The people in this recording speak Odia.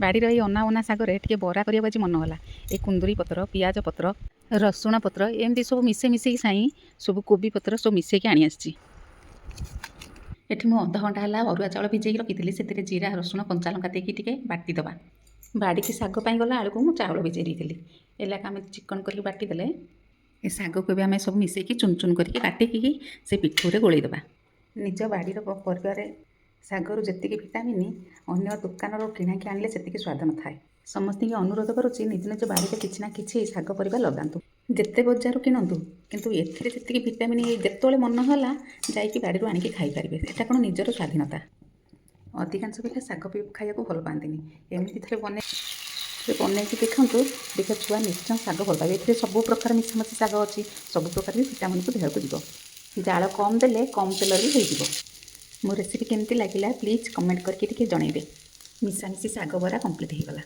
ବାଡ଼ିର ଏଇ ଅନା ଅନା ଶାଗରେ ଟିକେ ବରା କରିବାକୁ ଆଜି ମନ ହେଲା। ଏ କୁନ୍ଦୁରି ପତ୍ର, ପିଆଜ ପତ୍ର, ରସୁଣ ପତ୍ର ଏମିତି ସବୁ ମିଶେଇକି ସାଇଁ ସବୁ କୋବି ପତ୍ର ସବୁ ମିଶେଇକି ଆଣି ଆସିଛି। ଏଠି ମୁଁ ଅଧଘଣ୍ଟା ହେଲା ଅରୁଆ ଚାଉଳ ଭିଜେଇକି ରଖିଥିଲି। ସେଥିରେ ଜିରା, ରସୁଣ, କଞ୍ଚା ଲଙ୍କା ଦେଇକି ଟିକେ ବାଟିଦେବା। ବାଡ଼ିକି ଶାଗ ପାଇଁ ଗଲା ବେଳକୁ ମୁଁ ଚାଉଳ ଭିଜେଇ ଦେଇଥିଲି। ଏଲାକା ଆମେ ଚିକଣ କରିକି ବାଟିଦେଲେ ଏ ଶାଗକୁ ଏବେ ଆମେ ସବୁ ମିଶେଇକି ଚୁନ ଚୁନ କରିକି କାଟିକି ସେ ପିଠଉରେ ଗୋଳେଇଦେବା। ନିଜ ବାଡ଼ିର ପରିବାରେ ଶାଗରୁ ଯେତିକି ଭିଟାମିନ୍ ଅନ୍ୟ ଦୋକାନରୁ କିଣାକି ଆଣିଲେ ସେତିକି ସ୍ୱାଦ ନଥାଏ। ସମସ୍ତଙ୍କୁ ଅନୁରୋଧ କରୁଛି ନିଜ ନିଜ ବାଡ଼ିରେ କିଛି ନା କିଛି ଶାଗ ପରିବା ଲଗାନ୍ତୁ। ଯେତେ ବଜାରରୁ କିଣନ୍ତୁ କିନ୍ତୁ ଏଥିରେ ଯେତିକି ଭିଟାମିନ୍ ଯେତେବେଳେ ମନ ହେଲା ଯାଇକି ବାଡ଼ିରୁ ଆଣିକି ଖାଇପାରିବେ। ଏଟା କ'ଣ ନିଜର ସ୍ୱାଧୀନତା। ଅଧିକାଂଶ ପିଲା ଶାଗ ଖାଇବାକୁ ଭଲ ପାଆନ୍ତିନି। ଏମିତି ଥରେ ବନେଇକି ଦେଖନ୍ତୁ, ଦେଖିବା ଛୁଆ ନିଶ୍ଚୟ ଶାଗ ଭଲ ପାଇବେ। ଏଥିରେ ସବୁ ପ୍ରକାର ମିଶାମିଶି ଶାଗ ଅଛି। ସବୁ ପ୍ରକାର ବି ଭିଟାମିନ୍କୁ ଦେହକୁ ଯିବ। ଜାଳ କମ୍ ଦେଲେ କମ୍ ତେଲରେ ବି ହେଇଯିବ। ମୋ ରେସିପି କେମିତି ଲାଗିଲା ପ୍ଲିଜ୍ କମେଣ୍ଟ କରିକି ଟିକେ ଜଣାଇବେ। ମିଶାମିଶି ଶାଗ ବରା କମ୍ପ୍ଲିଟ୍ ହେଇଗଲା।